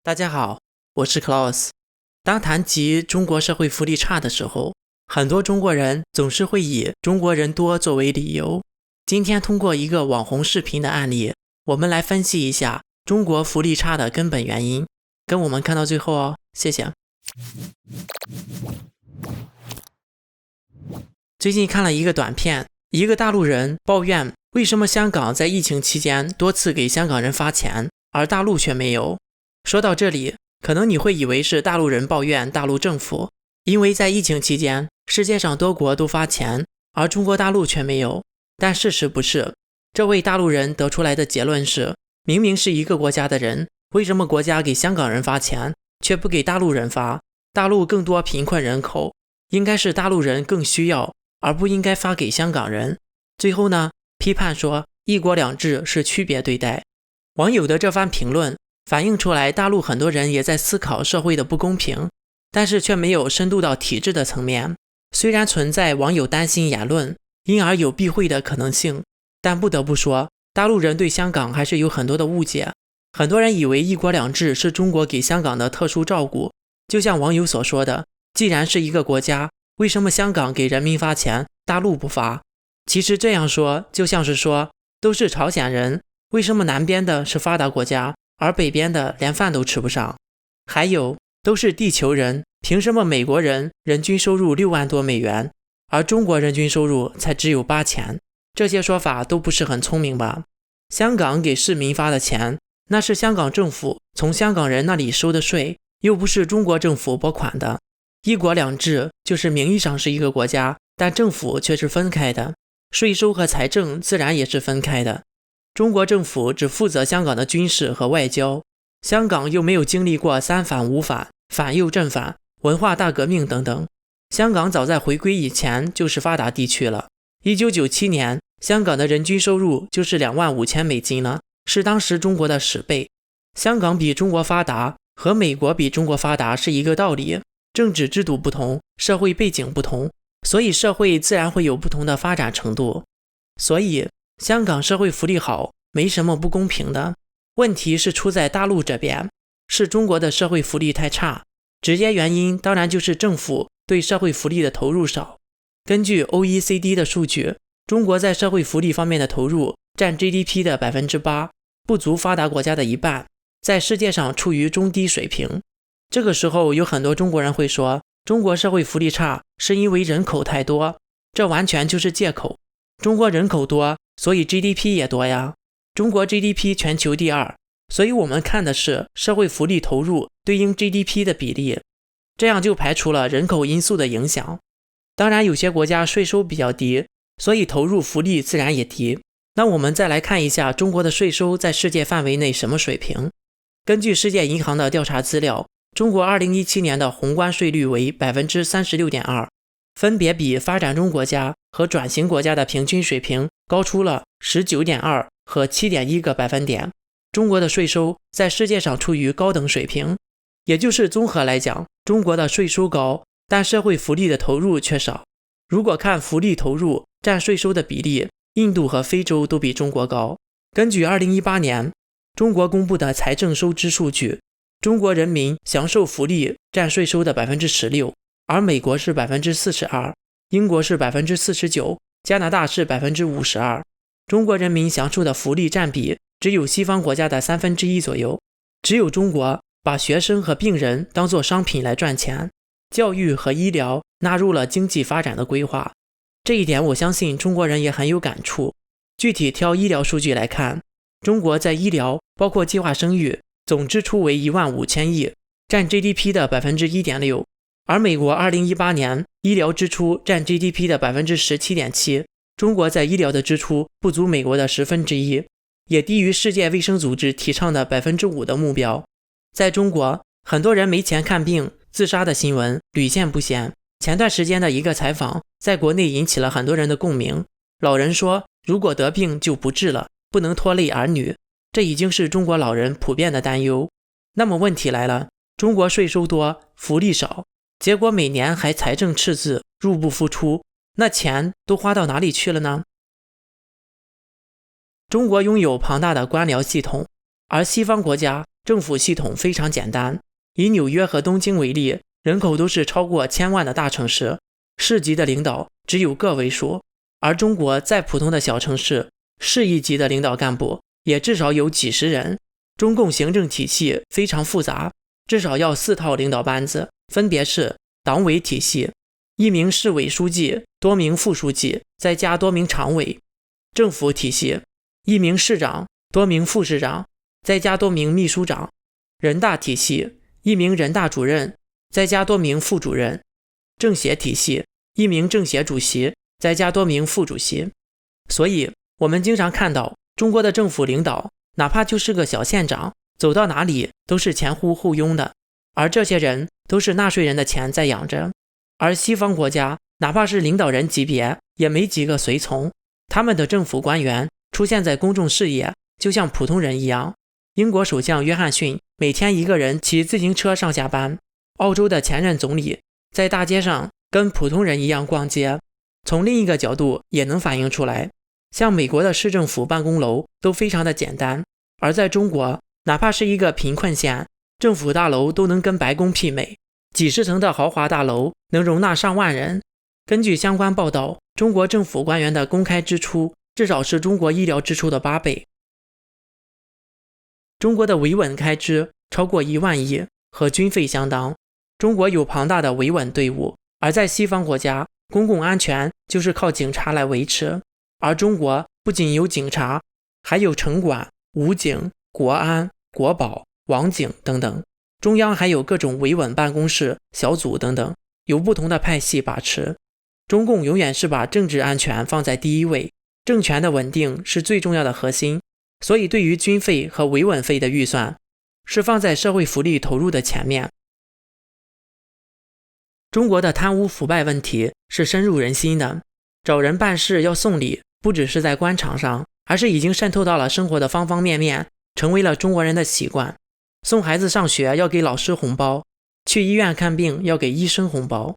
大家好，我是 Klaus。当谈及中国社会福利差的时候，很多中国人总是会以中国人多作为理由。今天通过一个网红视频的案例，我们来分析一下中国福利差的根本原因。跟我们看到最后哦，谢谢。最近看了一个短片，一个大陆人抱怨为什么香港在疫情期间多次给香港人发钱，而大陆却没有。说到这里，可能你会以为是大陆人抱怨大陆政府，因为在疫情期间，世界上多国都发钱，而中国大陆却没有。但事实不是，这位大陆人得出来的结论是，明明是一个国家的人，为什么国家给香港人发钱，却不给大陆人发？大陆更多贫困人口，应该是大陆人更需要，而不应该发给香港人。最后呢，批判说一国两制是区别对待。网友的这番评论反映出来，大陆很多人也在思考社会的不公平，但是却没有深度到体制的层面。虽然存在网友担心言论，因而有避讳的可能性，但不得不说，大陆人对香港还是有很多的误解。很多人以为一国两制是中国给香港的特殊照顾，就像网友所说的，既然是一个国家，为什么香港给人民发钱，大陆不发？其实这样说，就像是说，都是朝鲜人，为什么南边的是发达国家，而北边的连饭都吃不上？还有，都是地球人，凭什么美国人人均收入6万多美元，而中国人均收入才只有8000？这些说法都不是很聪明吧？香港给市民发的钱，那是香港政府从香港人那里收的税，又不是中国政府拨款的。一国两制就是名义上是一个国家，但政府却是分开的，税收和财政自然也是分开的。中国政府只负责香港的军事和外交，香港又没有经历过三反五反、反右正反、文化大革命等等。香港早在回归以前就是发达地区了。1997年，香港的人均收入就是25000美金了，是当时中国的10倍。香港比中国发达和美国比中国发达是一个道理，政治制度不同，社会背景不同，所以社会自然会有不同的发展程度。所以香港社会福利好，没什么不公平的。问题是出在大陆这边，是中国的社会福利太差，直接原因当然就是政府对社会福利的投入少。根据 OECD 的数据，中国在社会福利方面的投入占 GDP 的 8%， 不足发达国家的一半，在世界上处于中低水平。这个时候有很多中国人会说，中国社会福利差是因为人口太多，这完全就是借口。中国人口多，所以 GDP 也多呀。中国 GDP 全球第2，所以我们看的是社会福利投入对应 GDP 的比例，这样就排除了人口因素的影响。当然有些国家税收比较低，所以投入福利自然也低。那我们再来看一下中国的税收在世界范围内什么水平。根据世界银行的调查资料，中国2017年的宏观税率为 36.2%， 分别比发展中国家和转型国家的平均水平高出了 19.2 和 7.1 个百分点。中国的税收在世界上处于高等水平，也就是综合来讲，中国的税收高，但社会福利的投入却少。如果看福利投入占税收的比例，印度和非洲都比中国高。根据2018年中国公布的财政收支数据，中国人民享受福利占税收的 16%， 而美国是 42%， 英国是 49%， 加拿大是 52%。 中国人民享受的福利占比只有西方国家的1/3左右。只有中国把学生和病人当作商品来赚钱，教育和医疗纳入了经济发展的规划。这一点我相信中国人也很有感触。具体挑医疗数据来看，中国在医疗包括计划生育总支出为15000亿，占 GDP 的 1.6%， 而美国2018年医疗支出占 GDP 的 17.7%， 中国在医疗的支出不足美国的1/10，也低于世界卫生组织提倡的 5% 的目标。在中国，很多人没钱看病自杀的新闻屡见不鲜。前段时间的一个采访在国内引起了很多人的共鸣。老人说，如果得病就不治了，不能拖累儿女，这已经是中国老人普遍的担忧。那么问题来了，中国税收多，福利少，结果每年还财政赤字，入不敷出，那钱都花到哪里去了呢？中国拥有庞大的官僚系统，而西方国家政府系统非常简单。以纽约和东京为例，人口都是超过1000万的大城市，市级的领导只有个位数。而中国再普通的小城市，市一级的领导干部也至少有几十人。中共行政体系非常复杂，至少要4套领导班子，分别是党委体系，1名市委书记，多名副书记，再加多名常委；政府体系，1名市长，多名副市长，再加多名秘书长；人大体系，1名人大主任，再加多名副主任；政协体系，1名政协主席，再加多名副主席。所以我们经常看到中国的政府领导，哪怕就是个小县长，走到哪里都是前呼后拥的，而这些人都是纳税人的钱在养着。而西方国家哪怕是领导人级别，也没几个随从，他们的政府官员出现在公众视野，就像普通人一样。英国首相约翰逊每天一个人骑自行车上下班，澳洲的前任总理在大街上跟普通人一样逛街。从另一个角度也能反映出来，像美国的市政府办公楼都非常的简单，而在中国，哪怕是一个贫困县，政府大楼都能跟白宫媲美，几十层的豪华大楼能容纳上万人。根据相关报道，中国政府官员的公开支出至少是中国医疗支出的8倍。中国的维稳开支超过1万亿，和军费相当。中国有庞大的维稳队伍，而在西方国家，公共安全就是靠警察来维持。而中国不仅有警察，还有城管、武警、国安、国保、网警等等。中央还有各种维稳办公室、小组等等，有不同的派系把持。中共永远是把政治安全放在第一位，政权的稳定是最重要的核心。所以对于军费和维稳费的预算，是放在社会福利投入的前面。中国的贪污腐败问题是深入人心的，找人办事要送礼，不只是在官场上，而是已经渗透到了生活的方方面面，成为了中国人的习惯。送孩子上学要给老师红包，去医院看病要给医生红包。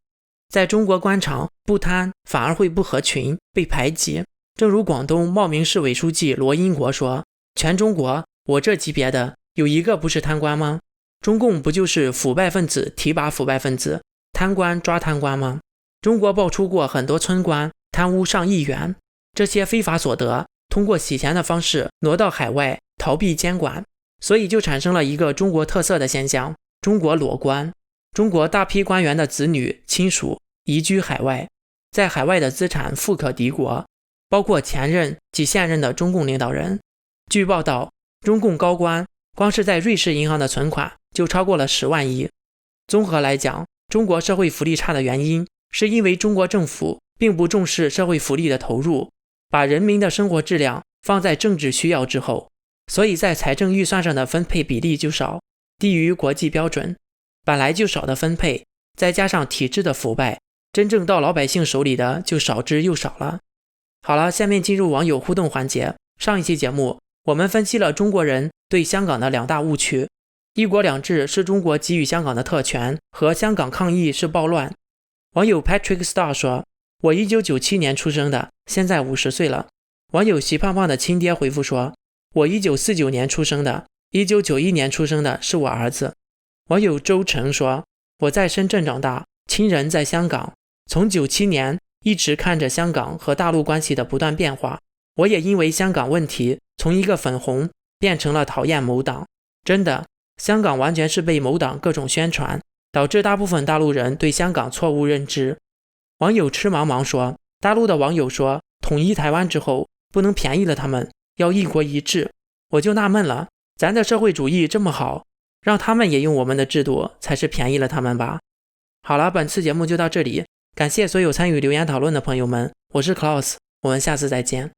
在中国官场，不贪反而会不合群，被排挤。正如广东茂名市委书记罗英国说，全中国我这级别的有一个不是贪官吗？中共不就是腐败分子提拔腐败分子，贪官抓贪官吗？中国爆出过很多村官贪污上亿元，这些非法所得通过洗钱的方式挪到海外，逃避监管，所以就产生了一个中国特色的现象，中国裸官。中国大批官员的子女亲属移居海外，在海外的资产富可敌国，包括前任及现任的中共领导人。据报道，中共高官光是在瑞士银行的存款就超过了10万亿。综合来讲，中国社会福利差的原因是因为中国政府并不重视社会福利的投入，把人民的生活质量放在政治需要之后，所以在财政预算上的分配比例就少，低于国际标准。本来就少的分配，再加上体制的腐败，真正到老百姓手里的就少之又少了。好了，下面进入网友互动环节。上一期节目我们分析了中国人对香港的2大误区，一国两制是中国给予香港的特权，和香港抗议是暴乱。网友 Patrick Star 说，我1997年出生的，现在50岁了。网友习胖胖的亲爹回复说，我1949年出生的，1991年出生的是我儿子。网友周成说，我在深圳长大，亲人在香港，从97年一直看着香港和大陆关系的不断变化，我也因为香港问题从一个粉红变成了讨厌某党。真的，香港完全是被某党各种宣传，导致大部分大陆人对香港错误认知。网友吃茫茫说，大陆的网友说统一台湾之后不能便宜了他们，要一国一制。我就纳闷了，咱的社会主义这么好，让他们也用我们的制度才是便宜了他们吧。好了，本次节目就到这里，感谢所有参与留言讨论的朋友们，我是 Klaus， 我们下次再见。